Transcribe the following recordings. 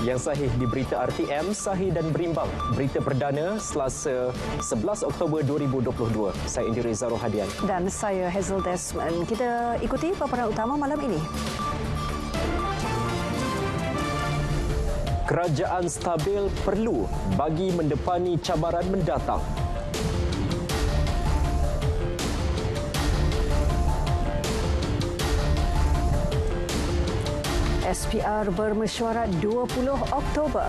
Yang sahih di Berita RTM, sahih dan berimbang. Berita perdana Selasa 11 Oktober 2022. Saya Indira Zaro Hadian. Dan saya Hazel Desmond. Kita ikuti paparan utama malam ini. Kerajaan stabil perlu bagi mendepani cabaran mendatang. SPR bermesyuarat 20 Oktober.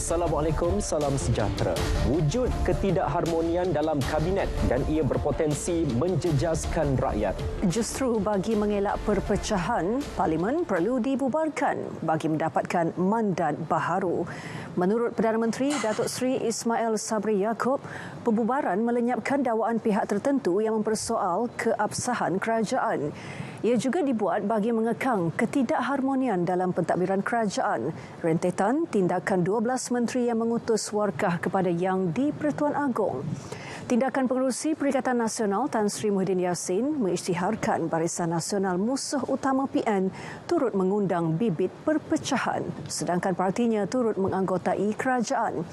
Assalamualaikum, salam sejahtera. Wujud ketidakharmonian dalam kabinet dan ia berpotensi menjejaskan rakyat. Justru bagi mengelak perpecahan, Parlimen perlu dibubarkan bagi mendapatkan mandat baharu. Menurut Perdana Menteri Datuk Seri Ismail Sabri Yaakob, pembubaran melenyapkan dakwaan pihak tertentu yang mempersoal keabsahan kerajaan. Ia juga dibuat bagi mengekang ketidakharmonian dalam pentadbiran kerajaan. Rentetan tindakan 12 menteri yang mengutus warkah kepada Yang di Pertuan Agong. Tindakan Pengerusi Perikatan Nasional Tan Sri Muhyiddin Yassin mengisytiharkan Barisan Nasional musuh utama PN turut mengundang bibit perpecahan, sedangkan partinya turut menganggotai kerajaan.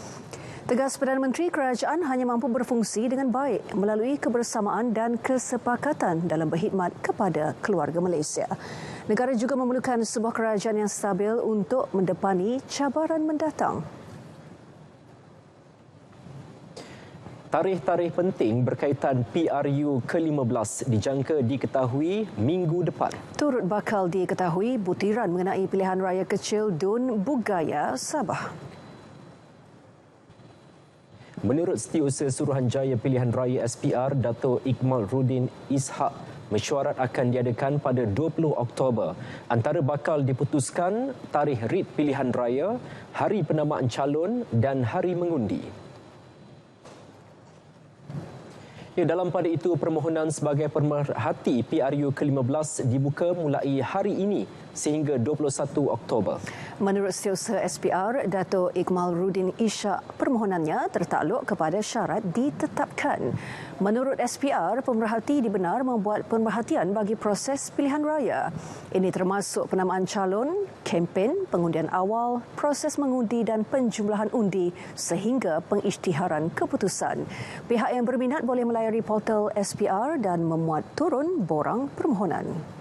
Tegas Perdana Menteri, kerajaan hanya mampu berfungsi dengan baik melalui kebersamaan dan kesepakatan dalam berkhidmat kepada keluarga Malaysia. Negara juga memerlukan sebuah kerajaan yang stabil untuk mendepani cabaran mendatang. Tarikh-tarikh penting berkaitan PRU ke-15 dijangka diketahui minggu depan. Turut bakal diketahui butiran mengenai pilihan raya kecil Dun Bugaya, Sabah. Menurut Setiausaha Suruhanjaya Pilihan Raya SPR, Dato' Ikmal Rudin Ishak, mesyuarat akan diadakan pada 20 Oktober. Antara bakal diputuskan tarikh rit pilihan raya, hari penamaan calon dan hari mengundi. Dalam pada itu, permohonan sebagai pemerhati PRU ke-15 dibuka mulai hari ini sehingga 21 Oktober. Menurut Setiausaha SPR, Dato' Ikmal Rudin Ishak, permohonannya tertakluk kepada syarat ditetapkan. Menurut SPR, pemerhati dibenar membuat pemerhatian bagi proses pilihan raya. Ini termasuk penamaan calon, kempen, pengundian awal, proses mengundi dan penjumlahan undi sehingga pengisytiharan keputusan. Pihak yang berminat boleh melayari portal SPR dan memuat turun borang permohonan.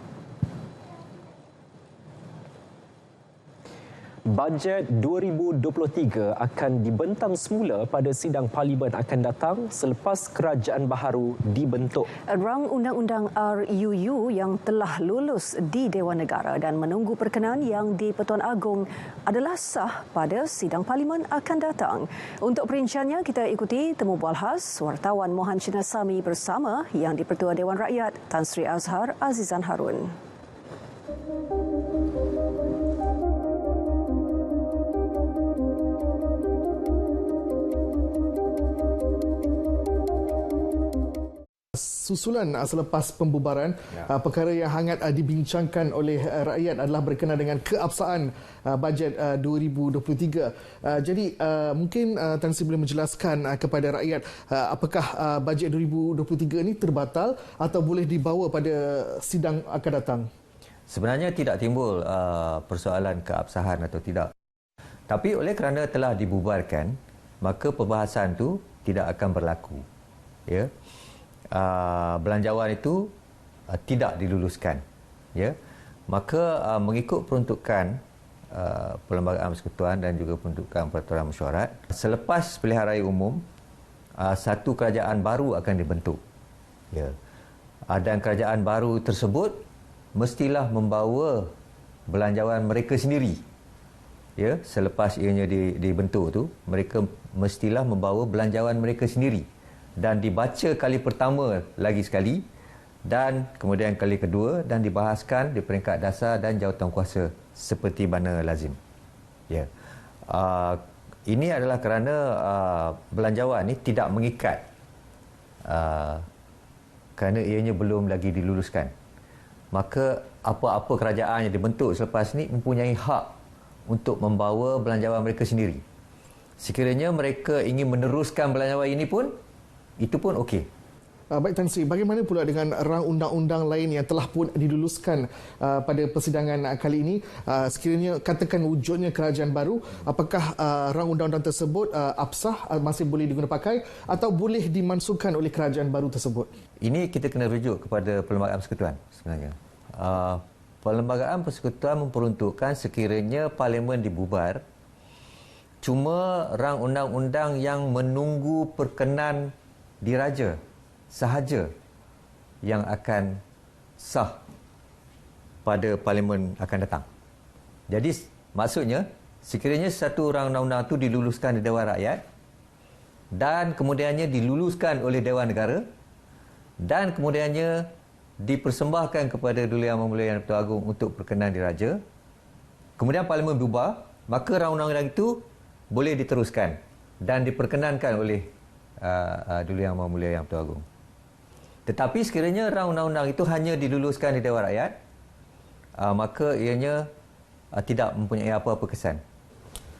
Bajet 2023 akan dibentang semula pada sidang Parlimen akan datang selepas kerajaan baharu dibentuk. Rang Undang-Undang RUU yang telah lulus di Dewan Negara dan menunggu perkenaan yang di Pertuan Agong adalah sah pada sidang Parlimen akan datang. Untuk perinciannya, kita ikuti temu bual khas wartawan Mohan Chinasami bersama Yang di-Pertua Dewan Rakyat Tan Sri Azhar Azizan Harun. Susulan selepas pembubaran, perkara yang hangat dibincangkan oleh rakyat adalah berkenaan dengan keabsahan bajet 2023. Jadi mungkin Tan Sri boleh menjelaskan kepada rakyat apakah bajet 2023 ini terbatal atau boleh dibawa pada sidang akan datang? Sebenarnya tidak timbul persoalan keabsahan atau tidak. Tapi oleh kerana telah dibubarkan, maka perbahasan itu tidak akan berlaku. Ya. Belanjawan itu tidak diluluskan, ya, maka mengikut peruntukan Perlembagaan Persekutuan dan juga peruntukan Peraturan Mesyuarat, selepas pilihan raya umum satu kerajaan baru akan dibentuk, ya, dan kerajaan baru tersebut mestilah membawa belanjawan mereka sendiri, ya, selepas ianya dibentuk tu mereka mestilah membawa belanjawan mereka sendiri. Dan dibaca kali pertama lagi sekali dan kemudian kali kedua dan dibahaskan di peringkat dasar dan jawatankuasa seperti mana lazim. Ya. Ini adalah kerana belanjawan ini tidak mengikat kerana ianya belum lagi diluluskan. Maka apa-apa kerajaan yang dibentuk selepas ini mempunyai hak untuk membawa belanjawan mereka sendiri. Sekiranya mereka ingin meneruskan belanjawan ini pun, itu pun okey. Baik Tan Sri, bagaimana pula dengan rang undang-undang lain yang telah pun diluluskan pada persidangan kali ini? Sekiranya katakan wujudnya kerajaan baru, apakah rang undang-undang tersebut absah, masih boleh digunakan pakai atau boleh dimansuhkan oleh kerajaan baru tersebut? Ini kita kena rujuk kepada Perlembagaan Persekutuan sebenarnya. Perlembagaan Persekutuan memperuntukkan sekiranya Parlimen dibubar, cuma rang undang-undang yang menunggu perkenan diraja sahaja yang akan sah pada Parlimen akan datang. Jadi maksudnya sekiranya satu rang undang-undang itu diluluskan di Dewan Rakyat dan kemudiannya diluluskan oleh Dewan Negara dan kemudiannya dipersembahkan kepada Duli Yang Mulia Yang Pertua Agong untuk perkenan diraja, kemudian Parlimen berubah, maka rang undang-undang itu boleh diteruskan dan diperkenankan oleh Duli Yang Mulia Yang Pertua Agong. Tetapi sekiranya rang undang-undang itu hanya diluluskan di Dewan Rakyat, maka ianya tidak mempunyai apa-apa kesan.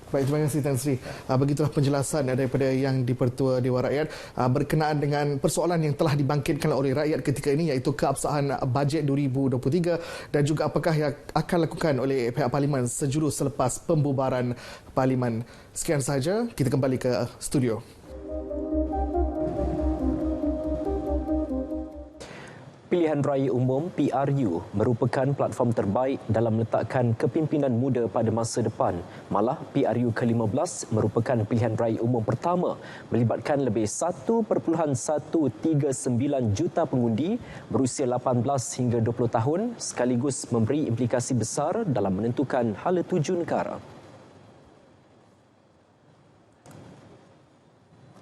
Baik, terima kasih Tan Sri. Begitulah penjelasan daripada Yang di-Pertua Dewan Rakyat berkenaan dengan persoalan yang telah dibangkitkan oleh rakyat ketika ini, iaitu keabsahan bajet 2023 dan juga apakah yang akan lakukan oleh pihak Parlimen sejurus selepas pembubaran Parlimen. Sekian sahaja, kita kembali ke studio. Pilihan Raya Umum PRU merupakan platform terbaik dalam meletakkan kepimpinan muda pada masa depan. Malah PRU ke-15 merupakan pilihan raya umum pertama melibatkan lebih 1.139 juta pengundi berusia 18 hingga 20 tahun sekaligus memberi implikasi besar dalam menentukan hala tuju negara.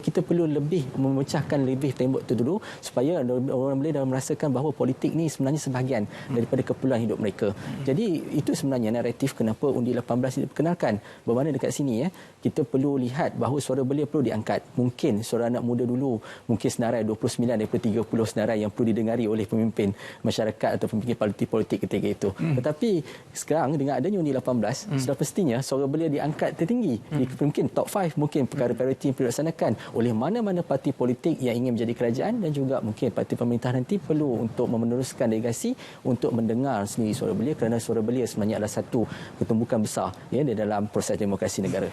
Kita perlu lebih memecahkan lebih tembok itu dulu supaya orang boleh merasakan bahawa politik ni sebenarnya sebahagian daripada keperluan hidup mereka. Jadi itu sebenarnya naratif kenapa undi 18 diperkenalkan. Bermakna dekat sini kita perlu lihat bahawa suara belia perlu diangkat. Mungkin suara anak muda dulu mungkin senarai 29 daripada 30 senarai yang perlu didengari oleh pemimpin masyarakat atau pemimpin parti politik ketika itu. Tetapi sekarang dengan adanya undi 18 sudah pastinya suara belia diangkat tertinggi. Mungkin top 5 mungkin perkara pariti yang perlu dilaksanakan oleh mana-mana parti politik yang ingin menjadi kerajaan dan juga mungkin parti pemerintah nanti perlu untuk meneruskan delegasi untuk mendengar sendiri suara belia kerana suara belia sebenarnya adalah satu ketumbukan besar di dalam proses demokrasi negara.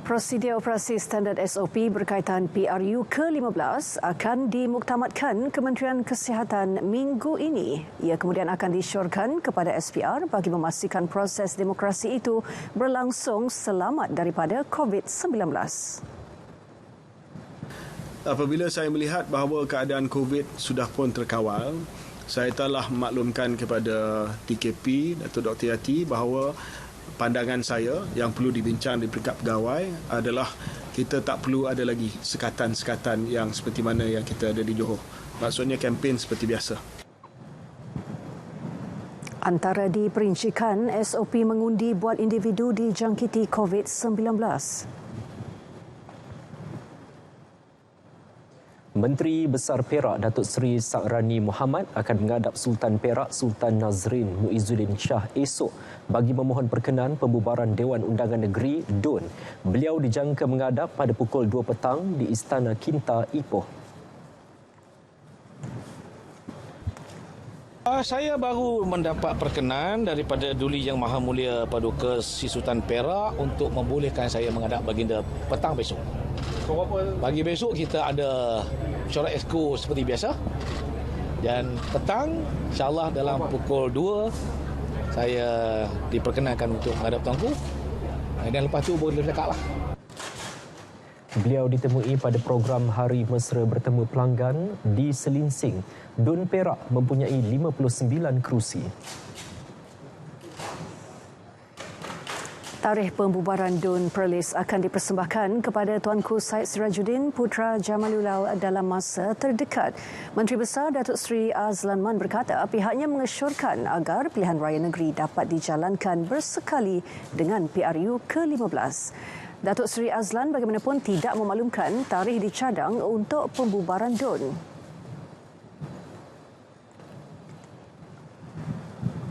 Prosedur operasi standard SOP berkaitan PRU ke-15 akan dimuktamadkan Kementerian Kesihatan minggu ini. Ia kemudian akan disyorkan kepada SPR bagi memastikan proses demokrasi itu berlangsung selamat daripada COVID-19. Apabila saya melihat bahawa keadaan COVID sudah pun terkawal, saya telah maklumkan kepada TKP, Datuk Dr. Yati, bahawa pandangan saya yang perlu dibincang di peringkat pegawai adalah kita tak perlu ada lagi sekatan-sekatan yang seperti mana yang kita ada di Johor. Maksudnya kempen seperti biasa. Antara diperincikan, SOP mengundi buat individu dijangkiti COVID-19. Menteri Besar Perak Datuk Seri Sakrani Mohamad akan menghadap Sultan Perak Sultan Nazrin Muizzuddin Shah esok bagi memohon perkenan pembubaran Dewan Undangan Negeri DUN. Beliau dijangka menghadap pada pukul 2 petang di Istana Kinta Ipoh. Saya baru mendapat perkenan daripada Duli Yang Maha Mulia Paduka Si Sultan Perak untuk membolehkan saya menghadap baginda petang besok. Pagi besok kita ada mesyuarat exco seperti biasa. Dan petang insya-Allah dalam pukul 2 saya diperkenankan untuk menghadap tuanku. Dan lepas tu boleh bercakap lah. Beliau ditemui pada program Hari Mesra Bertemu Pelanggan di Selinsing. DUN Perak mempunyai 59 kerusi. Tarikh pembubaran DUN Perlis akan dipersembahkan kepada Tuanku Syed Sirajuddin Putra Jamalullah dalam masa terdekat. Menteri Besar Datuk Seri Azlan Man berkata pihaknya mengesyorkan agar pilihan raya negeri dapat dijalankan bersekali dengan PRU ke-15. Datuk Seri Azlan bagaimanapun tidak memaklumkan tarikh dicadang untuk pembubaran DUN.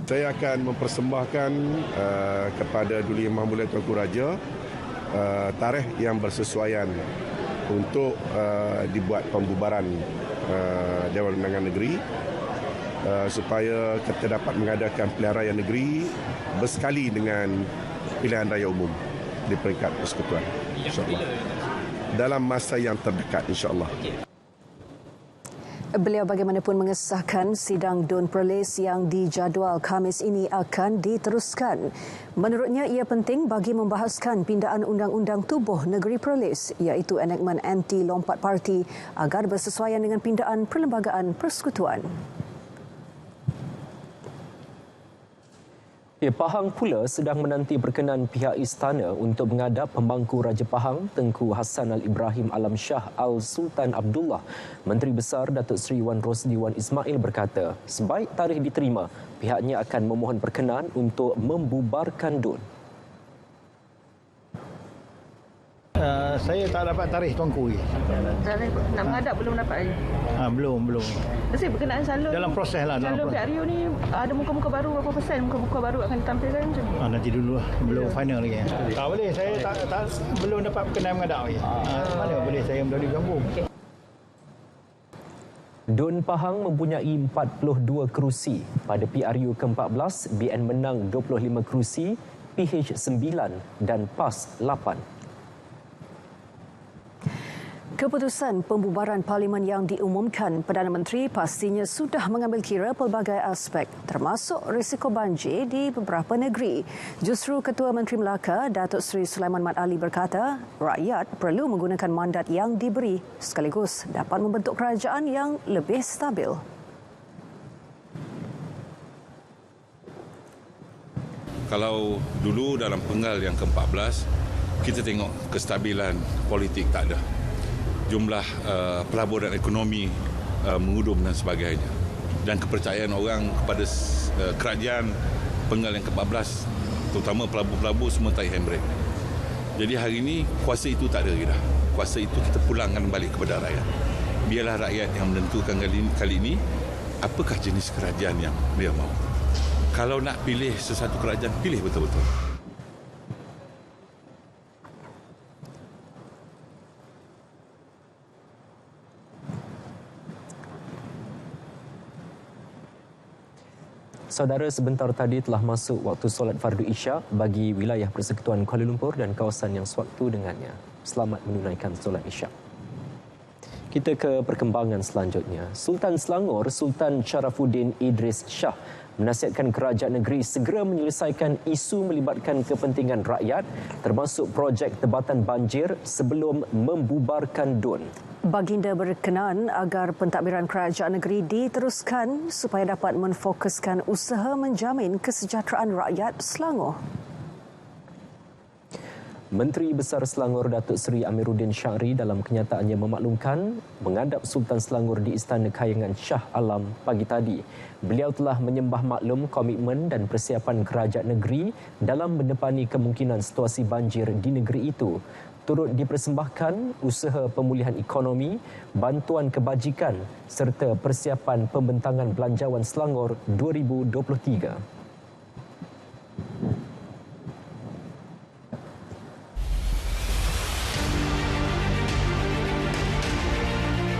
Saya akan mempersembahkan kepada Duli Yang Maha Mulia Tuanku Raja tarikh yang bersesuaian untuk dibuat pembubaran Dewan Undangan Negeri supaya kita dapat mengadakan pilihan raya negeri bersekali dengan pilihan raya umum di peringkat persekutuan. InsyaAllah. Dalam masa yang terdekat, insyaAllah. Beliau bagaimanapun mengesahkan sidang DUN Perlis yang dijadual Khamis ini akan diteruskan. Menurutnya ia penting bagi membahaskan pindaan Undang-Undang Tubuh Negeri Perlis iaitu enakmen anti lompat parti agar bersesuaian dengan pindaan Perlembagaan Persekutuan. Pahang pula sedang menanti perkenan pihak istana untuk mengadap pembangku Raja Pahang Tengku Hassan Al-Ibrahim Alam Shah Al-Sultan Abdullah. Menteri Besar Datuk Seri Wan Rosli Wan Ismail berkata, sebaik tarikh diterima, pihaknya akan memohon perkenan untuk membubarkan DUN. Saya tak dapat tarikh tuanku. Tarikh nak menghadap belum dapat lagi? Belum. Mesti berkenaan salur. Dalam proses lah. Salur PRU ni ada muka-muka baru, berapa persen muka-muka baru akan ditampilkan macam ni? Nanti dulu lah. Belum final lagi. Tak boleh. Saya belum dapat berkenaan menghadap lagi. Mana boleh saya melalui kampung. DUN Pahang mempunyai 42 kerusi. Pada PRU ke-14, BN menang 25 kerusi, PH 9 dan PAS 8. Keputusan pembubaran Parlimen yang diumumkan Perdana Menteri pastinya sudah mengambil kira pelbagai aspek termasuk risiko banjir di beberapa negeri. Justru Ketua Menteri Melaka, Datuk Seri Sulaiman Mat Ali berkata, rakyat perlu menggunakan mandat yang diberi sekaligus dapat membentuk kerajaan yang lebih stabil. Kalau dulu dalam penggal yang ke-14, kita tengok kestabilan politik tak ada. Jumlah pelaburan ekonomi mengudum dan sebagainya. Dan kepercayaan orang kepada kerajaan penggal yang ke-14, terutama pelabur-pelabur semua tarik handbrake. Jadi hari ini kuasa itu tak ada lagi dah. Kuasa itu kita pulangkan balik kepada rakyat. Biarlah rakyat yang menentukan kali ini apakah jenis kerajaan yang dia mahu. Kalau nak pilih sesuatu kerajaan, pilih betul-betul. Saudara, sebentar tadi telah masuk waktu solat fardu Isyak bagi wilayah Persekutuan Kuala Lumpur dan kawasan yang sewaktu dengannya. Selamat menunaikan solat Isyak. Kita ke perkembangan selanjutnya. Sultan Selangor, Sultan Sharafuddin Idris Shah menasihatkan kerajaan negeri segera menyelesaikan isu melibatkan kepentingan rakyat termasuk projek tebatan banjir sebelum membubarkan DUN. Baginda berkenan agar pentadbiran kerajaan negeri diteruskan supaya dapat menfokuskan usaha menjamin kesejahteraan rakyat Selangor. Menteri Besar Selangor Datuk Seri Amiruddin Syahri dalam kenyataannya memaklumkan menghadap Sultan Selangor di Istana Khayangan Shah Alam pagi tadi. Beliau telah menyembah maklum komitmen dan persiapan kerajaan negeri dalam menepani kemungkinan situasi banjir di negeri itu. Turut dipersembahkan usaha pemulihan ekonomi, bantuan kebajikan serta persiapan pembentangan Belanjawan Selangor 2023.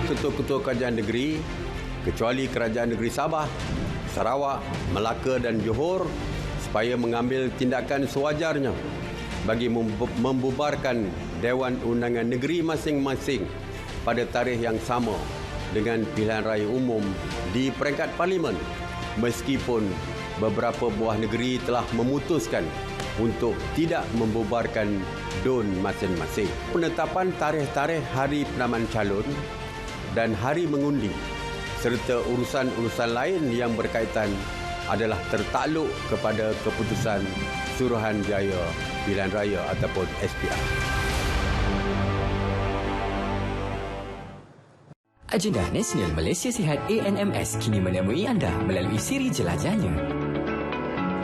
Ketua-ketua kerajaan negeri, kecuali kerajaan negeri Sabah, Sarawak, Melaka dan Johor supaya mengambil tindakan sewajarnya bagi membubarkan Dewan Undangan Negeri masing-masing pada tarikh yang sama dengan pilihan raya umum di peringkat parlimen, meskipun beberapa buah negeri telah memutuskan untuk tidak membubarkan DUN masing-masing. Penetapan tarikh-tarikh hari penamaan calon dan hari mengundi serta urusan-urusan lain yang berkaitan adalah tertakluk kepada keputusan Suruhanjaya Pilihan Raya ataupun SPR. Agenda Nasional Malaysia Sihat ANMS kini menemui anda melalui siri jelajahnya.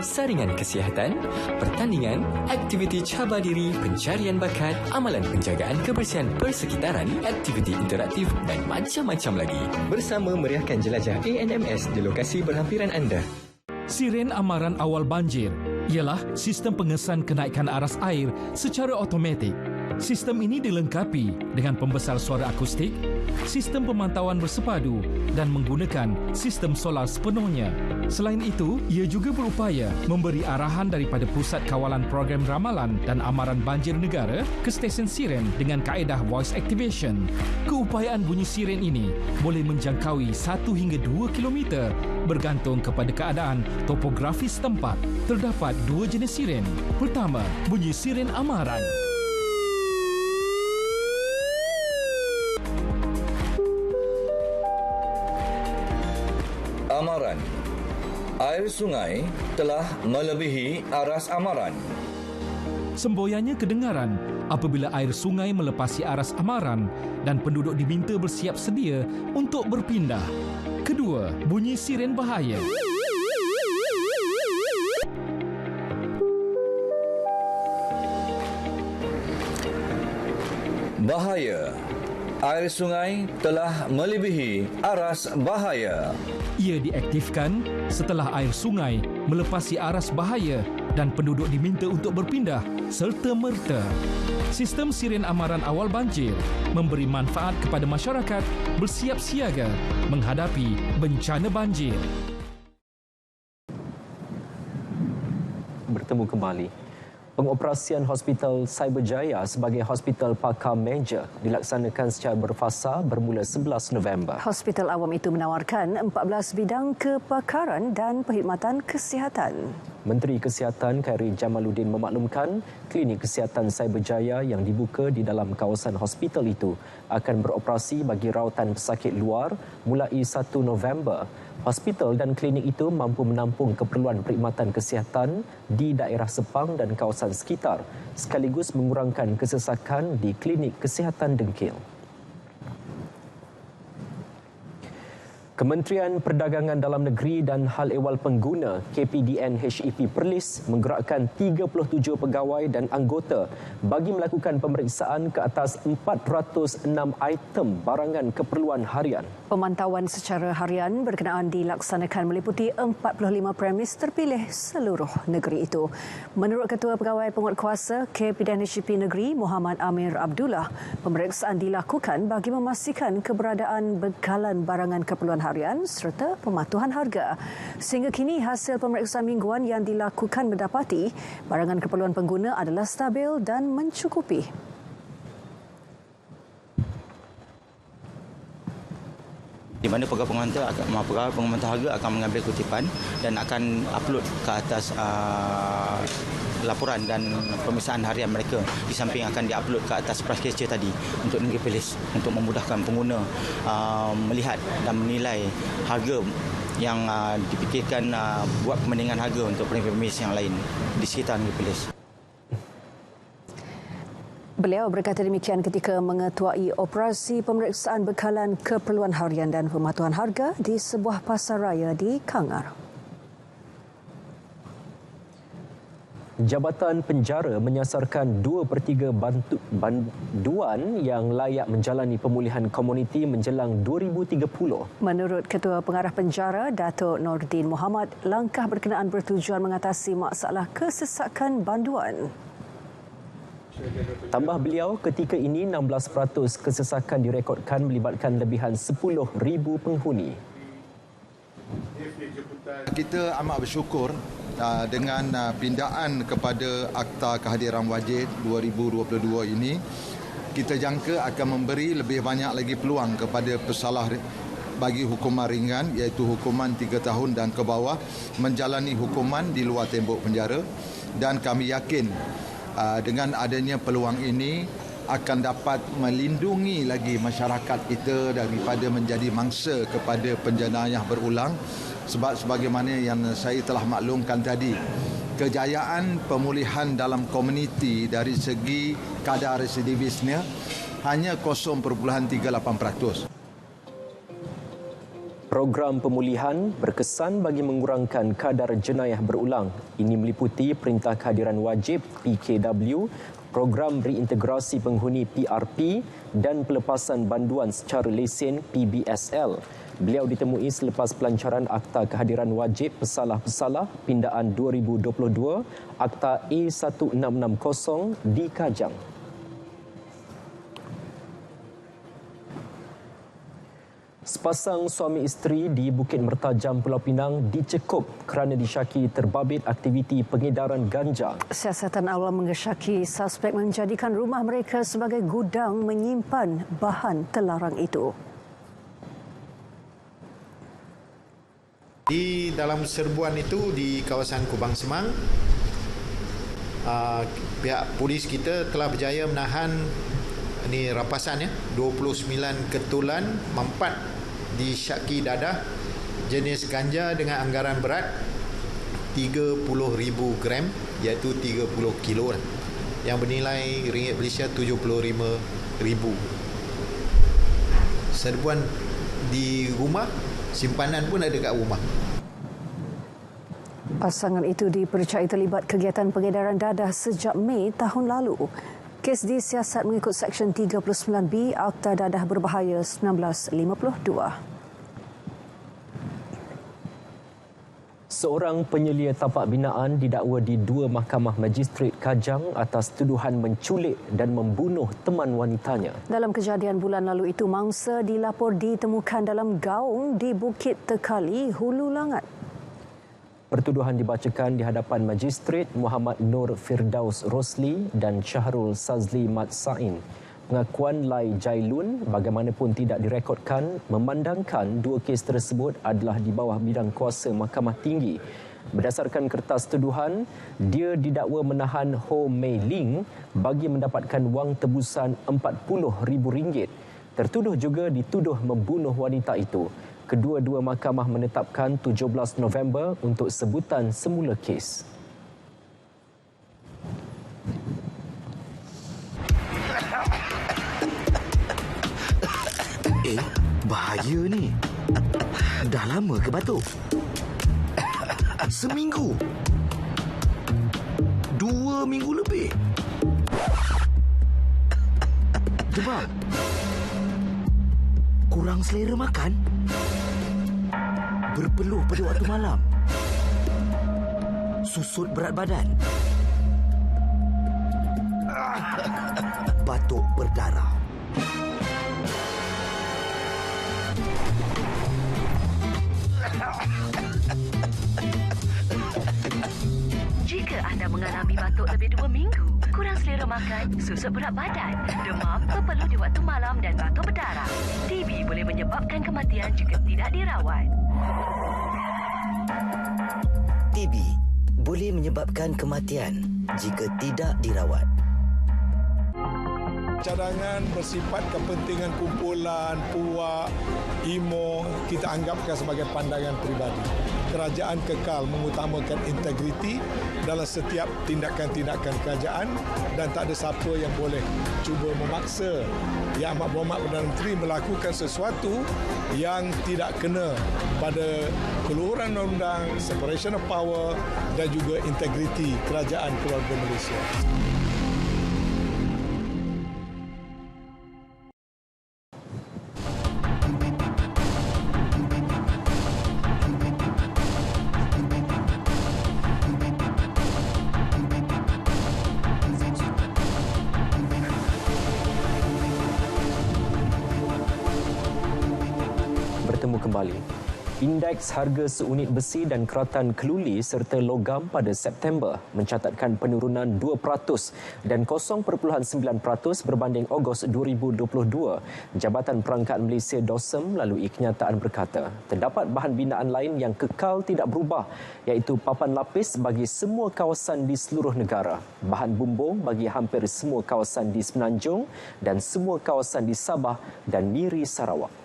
Saringan kesihatan, pertandingan, aktiviti cabar diri, pencarian bakat, amalan penjagaan kebersihan persekitaran, aktiviti interaktif dan macam-macam lagi. Bersama meriahkan jelajah ANMS di lokasi berhampiran anda. Siren amaran awal banjir ialah sistem pengesan kenaikan aras air secara automatik. Sistem ini dilengkapi dengan pembesar suara akustik, sistem pemantauan bersepadu dan menggunakan sistem solar sepenuhnya. Selain itu, ia juga berupaya memberi arahan daripada Pusat Kawalan Program Ramalan dan Amaran Banjir Negara ke stesen siren dengan kaedah voice activation. Keupayaan bunyi siren ini boleh menjangkaui 1 hingga 2 kilometer bergantung kepada keadaan topografi setempat. Terdapat 2 jenis siren. Pertama, bunyi siren amaran. Amaran. Air sungai telah melebihi aras amaran. Semboyannya kedengaran apabila air sungai melepasi aras amaran dan penduduk diminta bersiap sedia untuk berpindah. Kedua, bunyi siren bahaya. Bahaya. Air sungai telah melebihi aras bahaya. Ia diaktifkan setelah air sungai melepasi aras bahaya dan penduduk diminta untuk berpindah serta-merta. Sistem siren amaran awal banjir memberi manfaat kepada masyarakat bersiap siaga menghadapi bencana banjir. Bertemu kembali. Pengoperasian Hospital Cyberjaya sebagai hospital pakar meja dilaksanakan secara berfasa bermula 11 November. Hospital awam itu menawarkan 14 bidang kepakaran dan perkhidmatan kesihatan. Menteri Kesihatan Khairi Jamaluddin memaklumkan klinik kesihatan Cyberjaya yang dibuka di dalam kawasan hospital itu akan beroperasi bagi rawatan pesakit luar mulai 1 November. Hospital dan klinik itu mampu menampung keperluan perkhidmatan kesihatan di daerah Sepang dan kawasan sekitar sekaligus mengurangkan kesesakan di klinik kesihatan dengkil. Kementerian Perdagangan Dalam Negeri dan Hal Ehwal Pengguna KPDN HEP Perlis menggerakkan 37 pegawai dan anggota bagi melakukan pemeriksaan ke atas 406 item barangan keperluan harian. Pemantauan secara harian berkenaan dilaksanakan meliputi 45 premis terpilih seluruh negeri itu. Menurut Ketua Pegawai Penguatkuasa KPDN HEP Negeri Muhammad Amir Abdullah, pemeriksaan dilakukan bagi memastikan keberadaan bekalan barangan keperluan harian serta pematuhan harga. Sehingga kini hasil pemeriksaan mingguan yang dilakukan mendapati barangan keperluan pengguna adalah stabil dan mencukupi. Di mana pegawai pengamatan harga akan mengambil kutipan dan akan upload ke atas laporan dan pemeriksaan harian mereka, di samping akan diupload ke atas price catcher tadi untuk negeri Perlis untuk memudahkan pengguna melihat dan menilai harga yang dipikirkan buat perbandingan harga untuk premis yang lain di sekitar negeri Perlis. Beliau berkata demikian ketika mengetuai operasi pemeriksaan bekalan keperluan harian dan pematuhan harga di sebuah pasar raya di Kangar. Jabatan Penjara menyasarkan 2/3 banduan yang layak menjalani pemulihan komuniti menjelang 2030. Menurut Ketua Pengarah Penjara, Datuk Nordin Muhammad, langkah berkenaan bertujuan mengatasi masalah kesesakan banduan. Tambah beliau, ketika ini 16% kesesakan direkodkan melibatkan lebihan 10,000 penghuni. Kita amat bersyukur dengan pindaan kepada Akta Kehadiran Wajib 2022 ini. Kita jangka akan memberi lebih banyak lagi peluang kepada pesalah bagi hukuman ringan, iaitu hukuman 3 tahun dan ke bawah, menjalani hukuman di luar tembok penjara. Dan kami yakin dengan adanya peluang ini akan dapat melindungi lagi masyarakat kita daripada menjadi mangsa kepada penjenayah berulang. Sebab sebagaimana yang saya telah maklumkan tadi, kejayaan pemulihan dalam komuniti dari segi kadar residivisnya hanya 0.38%. Program pemulihan berkesan bagi mengurangkan kadar jenayah berulang. Ini meliputi Perintah Kehadiran Wajib PKW, Program Reintegrasi Penghuni PRP dan Pelepasan Banduan Secara Lesen PBSL. Beliau ditemui selepas pelancaran Akta Kehadiran Wajib Pesalah-Pesalah Pindaan 2022 Akta A1660 di Kajang. Sepasang suami isteri di Bukit Mertajam, Pulau Pinang dicekup kerana disyaki terbabit aktiviti pengedaran ganja. Siasatan awal mengesyaki suspek menjadikan rumah mereka sebagai gudang menyimpan bahan terlarang itu. Di dalam serbuan itu di kawasan Kubang Semang, pihak polis kita telah berjaya menahan rapasan 29 ketulan mampat disyaki dadah jenis ganja dengan anggaran berat 30,000 gram iaitu 30 kilo yang bernilai ringgit Malaysia 75,000. Serbuan di rumah, simpanan pun ada kat rumah. Pasangan itu dipercayai terlibat kegiatan pengedaran dadah sejak Mei tahun lalu. Kes disiasat mengikut Seksyen 39B Akta Dadah Berbahaya 1952. Seorang penyelia tapak binaan didakwa di 2 Mahkamah Magistrate Kajang atas tuduhan menculik dan membunuh teman wanitanya. Dalam kejadian bulan lalu itu, mangsa dilapor ditemukan dalam gaung di Bukit Tekali, Hulu Langat. Pertuduhan dibacakan di hadapan Magistret Muhammad Nur Firdaus Rosli dan Syahrul Sazli Mat Sain. Pengakuan Lai Jailun bagaimanapun tidak direkodkan memandangkan 2 kes tersebut adalah di bawah bidang kuasa Mahkamah Tinggi. Berdasarkan kertas tuduhan, dia didakwa menahan Ho Mei Ling bagi mendapatkan wang tebusan RM40,000. Tertuduh juga dituduh membunuh wanita itu. Kedua-dua mahkamah menetapkan 17 November untuk sebutan semula kes. Bahaya ni. Dah lama ke batuk? Seminggu. 2 minggu lebih. Demam. Kurang selera makan? Berpeluh pada waktu malam? Susut berat badan? Batuk berdarah? Jika anda mengalami batuk lebih 2 minggu, kurang selera makan, susut berat badan, demam, berpeluh di waktu malam dan batuk berdarah, TB boleh menyebabkan kematian jika tidak dirawat. TB boleh menyebabkan kematian jika tidak dirawat. Cadangan bersifat kepentingan kumpulan, puak, imo, kita anggapkan sebagai pandangan peribadi. Kerajaan kekal mengutamakan integriti dalam setiap tindakan-tindakan kerajaan dan tak ada siapa yang boleh cuba memaksa Yang Amat Berhormat Perdana Menteri melakukan sesuatu yang tidak kena pada keluhuran undang-undang, separation of power dan juga integriti kerajaan keluarga Malaysia. Kembali. Indeks harga seunit besi dan keratan keluli serta logam pada September mencatatkan penurunan 2% dan 0.9% berbanding Ogos 2022. Jabatan Perangkat Malaysia DOSM melalui kenyataan berkata, terdapat bahan binaan lain yang kekal tidak berubah iaitu papan lapis bagi semua kawasan di seluruh negara, bahan bumbung bagi hampir semua kawasan di Semenanjung dan semua kawasan di Sabah dan Miri Sarawak.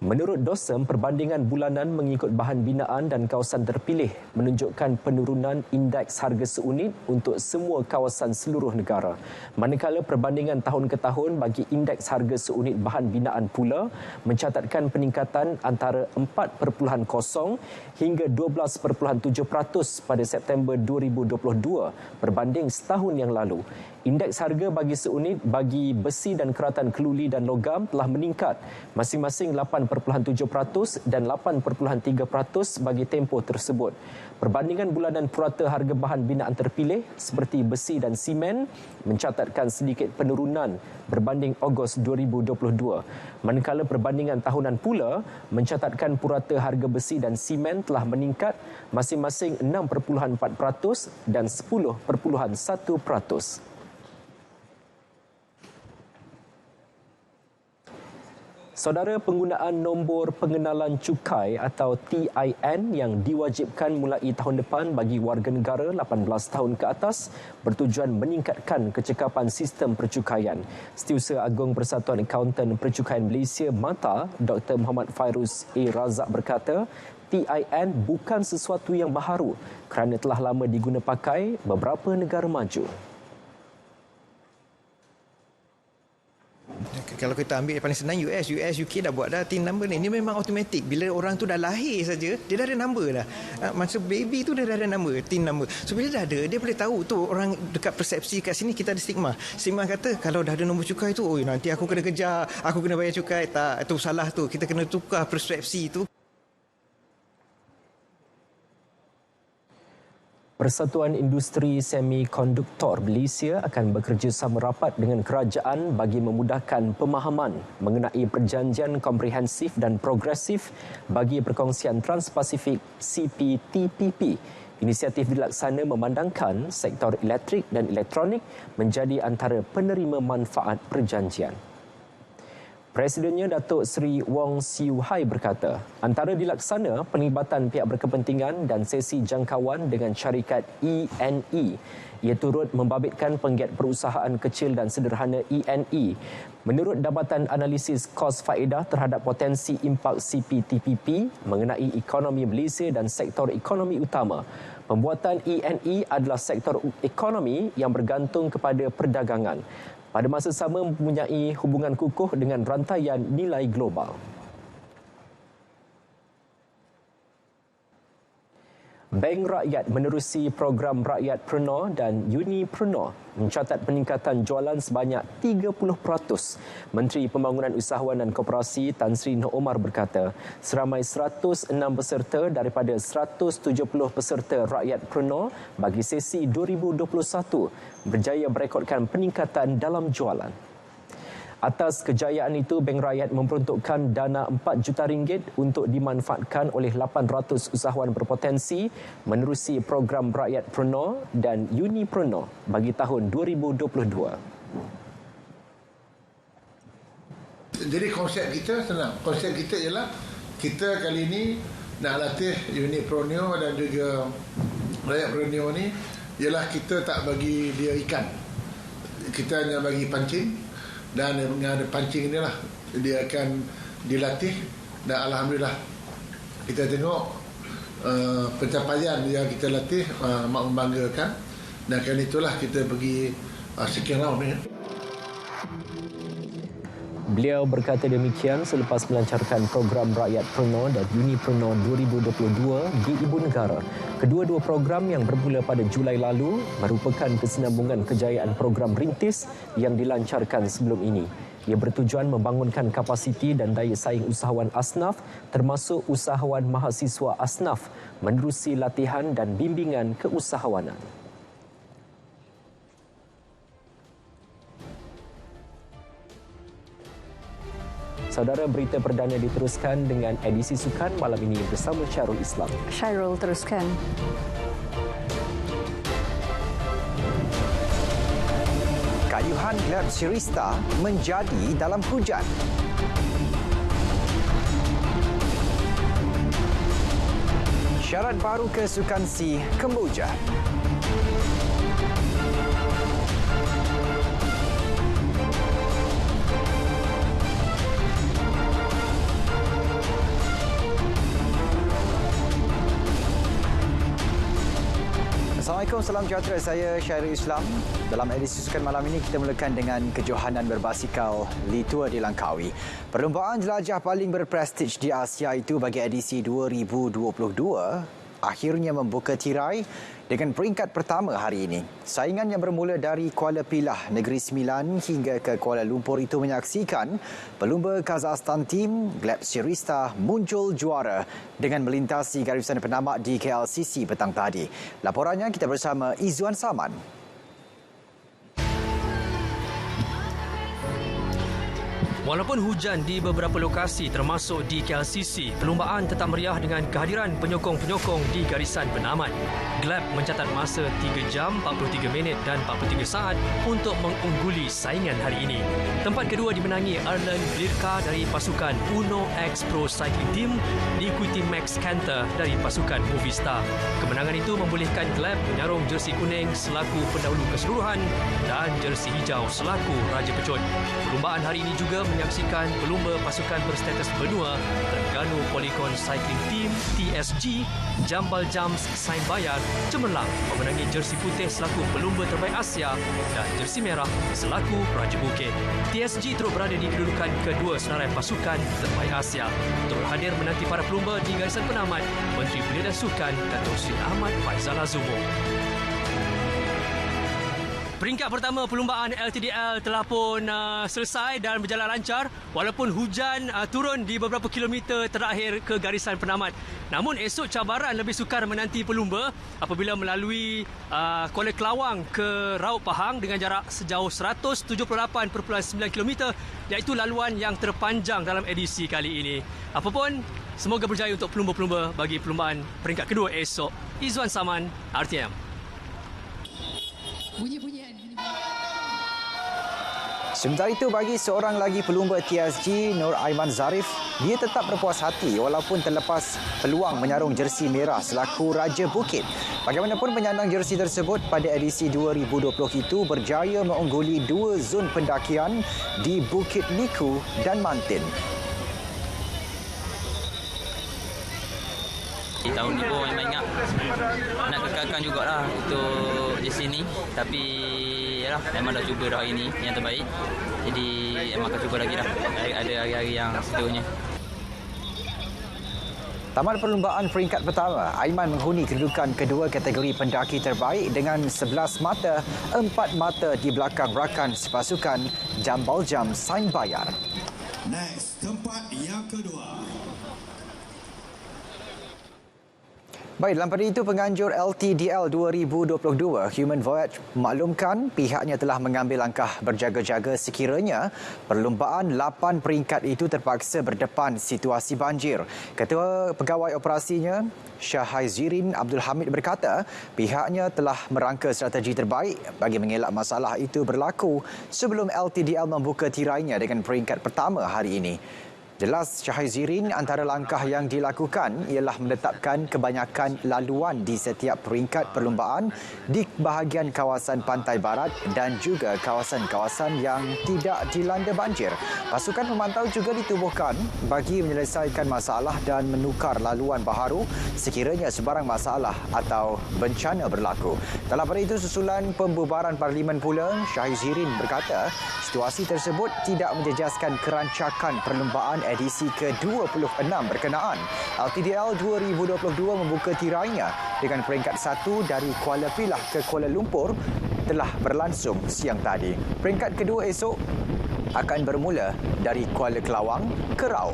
Menurut Dosem, perbandingan bulanan mengikut bahan binaan dan kawasan terpilih menunjukkan penurunan indeks harga seunit untuk semua kawasan seluruh negara. Manakala perbandingan tahun ke tahun bagi indeks harga seunit bahan binaan pula mencatatkan peningkatan antara 4.0 hingga 12.7% pada September 2022 berbanding setahun yang lalu. Indeks harga bagi seunit bagi besi dan keratan keluli dan logam telah meningkat masing-masing 8.7% dan 8.3% bagi tempoh tersebut. Perbandingan bulanan purata harga bahan binaan terpilih seperti besi dan simen mencatatkan sedikit penurunan berbanding Ogos 2022. Manakala perbandingan tahunan pula mencatatkan purata harga besi dan simen telah meningkat masing-masing 6.4% dan 10.1%. Saudara, penggunaan nombor pengenalan cukai atau TIN yang diwajibkan mulai tahun depan bagi warga negara 18 tahun ke atas bertujuan meningkatkan kecekapan sistem percukaian. Setiausaha Agung Persatuan Akaunten Percukaian Malaysia MATA, Dr. Muhammad Fairuz A. Razak berkata, TIN bukan sesuatu yang baharu kerana telah lama diguna pakai beberapa negara maju. Kalau kita ambil yang paling senang US, UK dah buat dah TIN number ni. Ini memang automatik. Bila orang tu dah lahir saja, dia dah ada number dah. Masa baby tu dia dah ada number, TIN number. So bila dah ada, dia boleh tahu tu orang dekat persepsi kat sini kita ada stigma. Stigma kata kalau dah ada nombor cukai tu, oh nanti aku kena kejar, aku kena bayar cukai. Tak, itu salah tu. Kita kena tukar persepsi tu. Persatuan Industri Semikonduktor Malaysia akan bekerjasama rapat dengan kerajaan bagi memudahkan pemahaman mengenai perjanjian komprehensif dan progresif bagi perkongsian Trans-Pasifik CPTPP. Inisiatif dilaksana memandangkan sektor elektrik dan elektronik menjadi antara penerima manfaat perjanjian. Presidennya Datuk Seri Wong Siu Hai berkata, antara dilaksana penglibatan pihak berkepentingan dan sesi jangkauan dengan syarikat ENE. Ia turut membabitkan penggiat perusahaan kecil dan sederhana ENE. Menurut Jabatan Analisis Kos Faedah terhadap potensi impak CPTPP mengenai ekonomi Malaysia dan sektor ekonomi utama, pembuatan ENE adalah sektor ekonomi yang bergantung kepada perdagangan. Pada masa sama mempunyai hubungan kukuh dengan rantaian nilai global. Bank Rakyat menerusi program Rakyat Preneur dan Unipreneur mencatat peningkatan jualan sebanyak 30%. Menteri Pembangunan Usahawan dan Koperasi Tan Sri Noh Omar berkata, seramai 106 peserta daripada 170 peserta Rakyat Preneur bagi sesi 2021 berjaya merekodkan peningkatan dalam jualan. Atas kejayaan itu, Bank Rakyat memperuntukkan dana RM4 juta untuk dimanfaatkan oleh 800 usahawan berpotensi menerusi program Rakyat Preneur dan Unipreneur bagi tahun 2022. Jadi konsep kita senang. Konsep kita ialah kita kali ini nak latih Unipreneur dan juga Rakyat Preneur ni ialah kita tak bagi dia ikan. Kita hanya bagi pancing. Dan dengan ada pancing inilah dia akan dilatih dan alhamdulillah kita tengok pencapaian yang kita latih amat membanggakan dan kerana itulah kita pergi sekian round ni. Beliau berkata demikian selepas melancarkan program Rakyat Preneur dan Unipreneur 2022 di Ibu Negara. Kedua-dua program yang bermula pada Julai lalu merupakan kesinambungan kejayaan program rintis yang dilancarkan sebelum ini. Ia bertujuan membangunkan kapasiti dan daya saing usahawan asnaf termasuk usahawan mahasiswa asnaf menerusi latihan dan bimbingan keusahawanan. Saudara, berita perdana diteruskan dengan edisi sukan malam ini bersama Syahrul Islam. Syahrul, teruskan. Kayuhan Glad Sirista menjadi dalam hujan. Syarat baru kesukan si Kemboja. Assalamualaikum, salam sejahtera. Saya Syairul Islam. Dalam edisi sukan malam ini kita mulakan dengan kejohanan berbasikal Li Tour di Langkawi. Perlumbaan jelajah paling berprestij di Asia itu bagi edisi 2022 akhirnya membuka tirai dengan peringkat pertama hari ini. Saingan yang bermula dari Kuala Pilah, Negeri Sembilan hingga ke Kuala Lumpur itu menyaksikan pelumba Kazakhstan Team Gleb Sirista muncul juara dengan melintasi garisan penamat di KLCC petang tadi. Laporannya kita bersama Izzuan Saman. Walaupun hujan di beberapa lokasi termasuk di KLCC, perlumbaan tetap meriah dengan kehadiran penyokong-penyokong di garisan penamat. Gleb mencatat masa 3 jam 43 minit dan 43 saat untuk mengungguli saingan hari ini. Tempat kedua dimenangi Erlen Blirka dari pasukan Uno X Pro Cycling Team diikuti Max Canter dari pasukan Movistar. Kemenangan itu membolehkan Gleb menyarung jersey kuning selaku pendahulu keseluruhan dan jersey hijau selaku Raja Pecut. Perlumbaan hari ini juga menyaksikan pelumba pasukan berstatus benua Terengganu Polygon Cycling Team TSG Jambal Jams Sain Bayar cemerlang memenangi jersey putih selaku pelumba terbaik Asia dan jersey merah selaku Raja Bukit. TSG terus berada di kedudukan kedua senarai pasukan terbaik Asia. Untuk hadir menanti para pelumba di garisan penamat, Menteri Belia dan Sukan Datuk Seri Ahmad Faizal Azumo. Peringkat pertama perlumbaan LTDL telah pun selesai dan berjalan lancar walaupun hujan turun di beberapa kilometer terakhir ke garisan penamat. Namun esok cabaran lebih sukar menanti pelumba apabila melalui Kuala Kelawang ke Raut Pahang dengan jarak sejauh 178.9 km, iaitu laluan yang terpanjang dalam edisi kali ini. Apapun, semoga berjaya untuk pelumba-pelumba bagi perlumbaan peringkat kedua esok. Izzuan Saman, RTM. Sementara itu, bagi seorang lagi pelumba TSG, Nur Aiman Zarif, dia tetap berpuas hati walaupun terlepas peluang menyarung jersey merah selaku Raja Bukit. Bagaimanapun, penyandang jersey tersebut pada edisi 2020 itu berjaya mengungguli 2 zon pendakian di Bukit Niku dan Mantin. Tahun ni pun memang nak kekalkan jugalah untuk di sini, tapi yalah, memang dah cuba dah hari ini yang terbaik, jadi memang akan cuba lagi dah, ada hari-hari yang seterusnya. Tamat perlumbaan peringkat pertama, Aiman menghuni kedudukan kedua kategori pendaki terbaik dengan 11 mata, 4 mata di belakang rakan sepasukan Jambal Jam Sain Bayar. Next, tempat yang kedua. Baik, dalam pada itu penganjur LTDL 2022, Human Voyage memaklumkan pihaknya telah mengambil langkah berjaga-jaga sekiranya perlumbaan 8 peringkat itu terpaksa berdepan situasi banjir. Ketua Pegawai Operasinya, Syahaizirin Abdul Hamid berkata pihaknya telah merangka strategi terbaik bagi mengelak masalah itu berlaku sebelum LTDL membuka tirainya dengan peringkat pertama hari ini. Jelas Syahaizirin, antara langkah yang dilakukan ialah menetapkan kebanyakan laluan di setiap peringkat perlumbaan di bahagian kawasan pantai barat dan juga kawasan-kawasan yang tidak dilanda banjir. Pasukan pemantau juga ditubuhkan bagi menyelesaikan masalah dan menukar laluan baharu sekiranya sebarang masalah atau bencana berlaku. Dalam pada itu, susulan pembubaran Parlimen pula, Syahaizirin berkata situasi tersebut tidak menjejaskan kerancakan perlumbaan edisi ke-26 berkenaan. LTDL 2022 membuka tirainya dengan peringkat 1 dari Kuala Pilah ke Kuala Lumpur telah berlangsung siang tadi. Peringkat kedua esok akan bermula dari Kuala Kelawang ke Raut.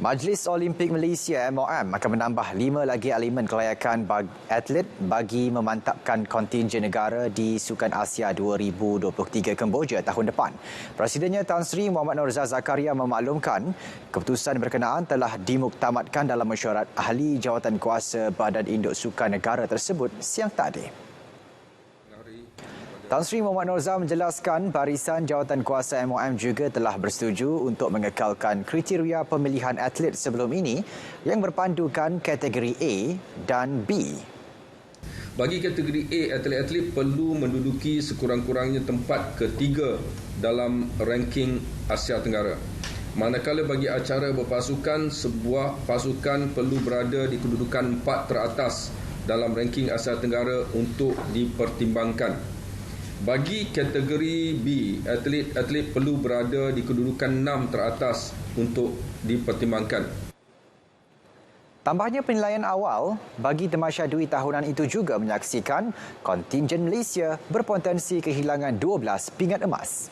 Majlis Olimpik Malaysia MOM akan menambah 5 lagi elemen kelayakan atlet bagi memantapkan kontingen negara di Sukan Asia 2023 Kemboja tahun depan. Presidennya Tan Sri Muhammad Norzal Zakaria memaklumkan keputusan berkenaan telah dimuktamadkan dalam mesyuarat ahli jawatan kuasa Badan Induk Sukan Negara tersebut siang tadi. Tan Sri Muhammad Norzal menjelaskan barisan jawatan kuasa MOM juga telah bersetuju untuk mengekalkan kriteria pemilihan atlet sebelum ini yang berpandukan kategori A dan B. Bagi kategori A, atlet-atlet perlu menduduki sekurang-kurangnya tempat ketiga dalam ranking Asia Tenggara. Manakala bagi acara berpasukan, sebuah pasukan perlu berada di kedudukan 4 teratas dalam ranking Asia Tenggara untuk dipertimbangkan. Bagi kategori B, atlet-atlet perlu berada di kedudukan 6 teratas untuk dipertimbangkan. Tambahnya penilaian awal bagi Tamassyadui tahunan itu juga menyaksikan kontingen Malaysia berpotensi kehilangan 12 pingat emas.